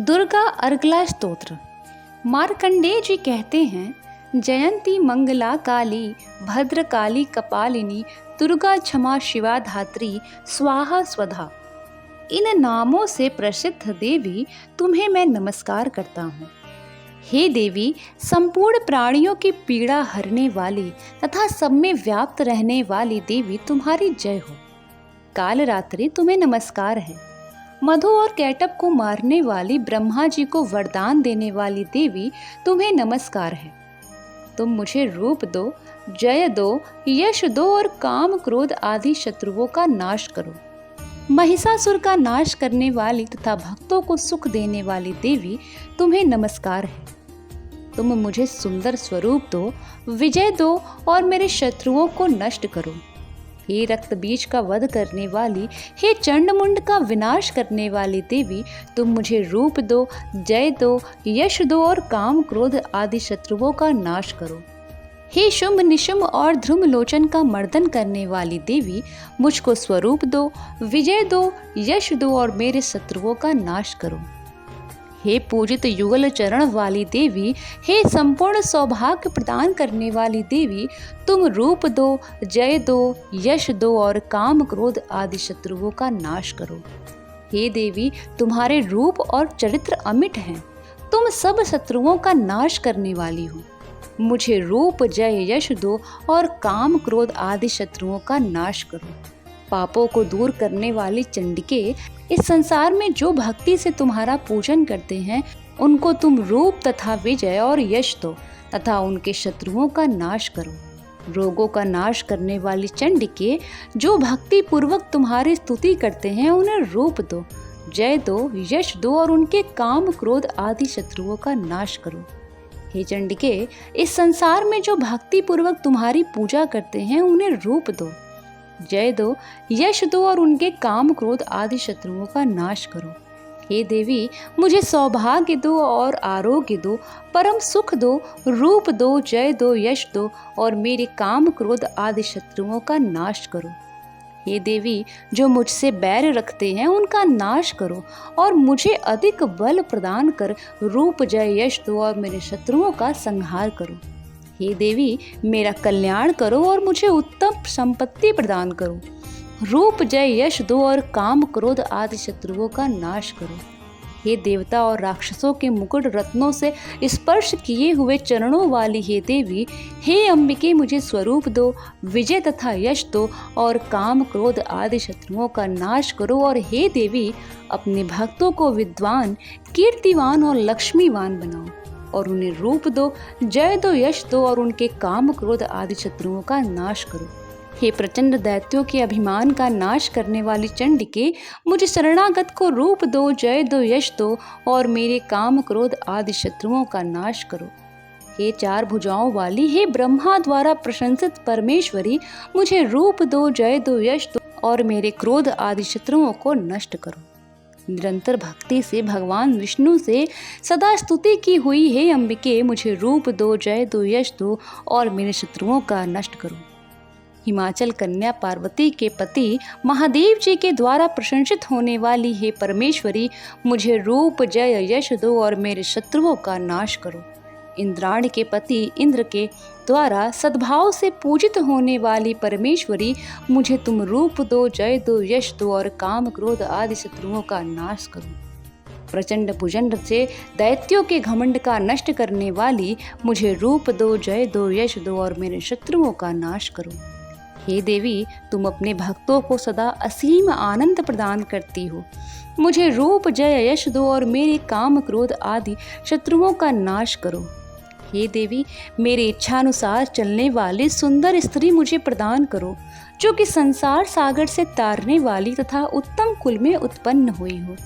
दुर्गा अर्गला स्तोत्र। मार्कंडेय जी कहते हैं, जयंती मंगला काली भद्र काली कपालिनी दुर्गा क्षमा शिवा धात्री स्वाहा स्वधा। इन नामों से प्रसिद्ध देवी तुम्हें मैं नमस्कार करता हूँ। हे देवी, संपूर्ण प्राणियों की पीड़ा हरने वाली तथा सब में व्याप्त रहने वाली देवी तुम्हारी जय हो। काल रात्रि तुम्हें नमस्कार है। मधु और कैटब को मारने वाली ब्रह्मा जी को वरदान देने वाली देवी तुम्हें नमस्कार है। तुम मुझे रूप दो, जय दो, यश दो और काम क्रोध आदि शत्रुओं का नाश करो। महिषासुर का नाश करने वाली तथा भक्तों को सुख देने वाली देवी तुम्हें नमस्कार है। तुम मुझे सुंदर स्वरूप दो, विजय दो और मेरे शत्रुओं को नष्ट करो। हे रक्त बीज का वध करने वाली, हे चंड मुंड का विनाश करने वाली देवी, तुम मुझे रूप दो, जय दो, यश दो और काम क्रोध आदि शत्रुओं का नाश करो। हे शुंभ निशुंभ और ध्रुम लोचन का मर्दन करने वाली देवी, मुझको स्वरूप दो, विजय दो, यश दो और मेरे शत्रुओं का नाश करो। हे पूजित युगल चरण वाली देवी, हे संपूर्ण सौभाग्य प्रदान करने वाली देवी, तुम रूप दो, जय दो, यश दो और काम क्रोध आदि शत्रुओं का नाश करो। हे देवी, तुम्हारे रूप और चरित्र अमिट हैं। तुम सब शत्रुओं का नाश करने वाली हो। मुझे रूप, जय, यश दो और काम क्रोध आदि शत्रुओं का नाश करो। पापों को दूर करने वाली चंडिके, इस संसार में जो भक्ति से तुम्हारा पूजन करते हैं उनको तुम रूप तथा विजय और यश दो तथा उनके शत्रुओं का नाश करो। रोगों का नाश करने वाली चंडिके, जो भक्ति पूर्वक तुम्हारी स्तुति करते हैं उन्हें रूप दो, जय दो, यश दो और उनके काम क्रोध आदि शत्रुओं का नाश करो। हे चंडिके, इस संसार में जो भक्ति पूर्वक तुम्हारी पूजा करते हैं उन्हें रूप दो, जय दो, यश दो और उनके काम क्रोध आदि शत्रुओं का नाश करो। हे देवी, मुझे सौभाग्य दो और आरोग्य दो, परम सुख दो, रूप दो, जय दो, यश दो और मेरे काम क्रोध आदि शत्रुओं का नाश करो। हे देवी, जो मुझसे बैर रखते हैं उनका नाश करो और मुझे अधिक बल प्रदान कर रूप, जय, यश दो और मेरे शत्रुओं का संहार करो। हे देवी, मेरा कल्याण करो और मुझे उत्तम संपत्ति प्रदान करो। रूप, जय, यश दो और काम क्रोध आदि शत्रुओं का नाश करो। हे देवता और राक्षसों के मुकुट रत्नों से स्पर्श किए हुए चरणों वाली हे देवी, हे अंबिके, मुझे स्वरूप दो, विजय तथा यश दो और काम क्रोध आदि शत्रुओं का नाश करो। और हे देवी, अपने भक्तों को विद्वान, कीर्तिवान और लक्ष्मीवान बनाओ और उन्हें रूप दो, जय दो, यश दो और उनके काम क्रोध आदि शत्रुओं का नाश करो। हे प्रचंड दैत्यों के अभिमान का नाश करने वाली चंडिके, मुझे शरणागत को रूप दो, जय दो, यश दो और मेरे काम क्रोध आदि शत्रुओं का नाश करो। हे चार भुजाओं वाली, हे ब्रह्मा द्वारा प्रशंसित परमेश्वरी, मुझे रूप दो, जय दो, यश दो और मेरे क्रोध आदि शत्रुओं को नष्ट करो। निरंतर भक्ति से भगवान विष्णु से सदा स्तुति की हुई हे अंबिके, मुझे रूप दो, जय दो, यश दो और मेरे शत्रुओं का नष्ट करो। हिमाचल कन्या पार्वती के पति महादेव जी के द्वारा प्रशंसित होने वाली हे परमेश्वरी, मुझे रूप, जय, यश दो और मेरे शत्रुओं का नाश करो। इंद्राणी के पति इंद्र के द्वारा सद्भाव से पूजित होने वाली परमेश्वरी, मुझे तुम रूप दो, जय दो, यश दो और काम क्रोध आदि शत्रुओं का नाश करो। प्रचंड भुजंड से दैत्यों के घमंड का नष्ट करने वाली, मुझे रूप दो, जय दो, यश दो और मेरे शत्रुओं का नाश करो। हे देवी, तुम अपने भक्तों को सदा असीम आनंद प्रदान करती हो। मुझे रूप, जय, यश दो और मेरे काम क्रोध आदि शत्रुओं का नाश करो। हे देवी, मेरी इच्छानुसार चलने वाली सुंदर स्त्री मुझे प्रदान करो, जो कि संसार सागर से तारने वाली तथा उत्तम कुल में उत्पन्न हुई हो।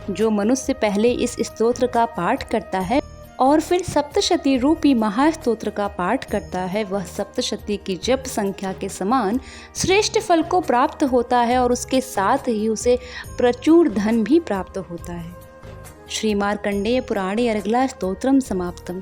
जो मनुष्य पहले इस स्तोत्र का पाठ करता है और फिर सप्तशती रूपी महास्तोत्र का पाठ करता है, वह सप्तशती की जप संख्या के समान श्रेष्ठ फल को प्राप्त होता है और उसके साथ ही उसे प्रचुर धन भी प्राप्त होता है। श्री मार्कंडेय पुराणे अर्गला स्तोत्रम समाप्तम।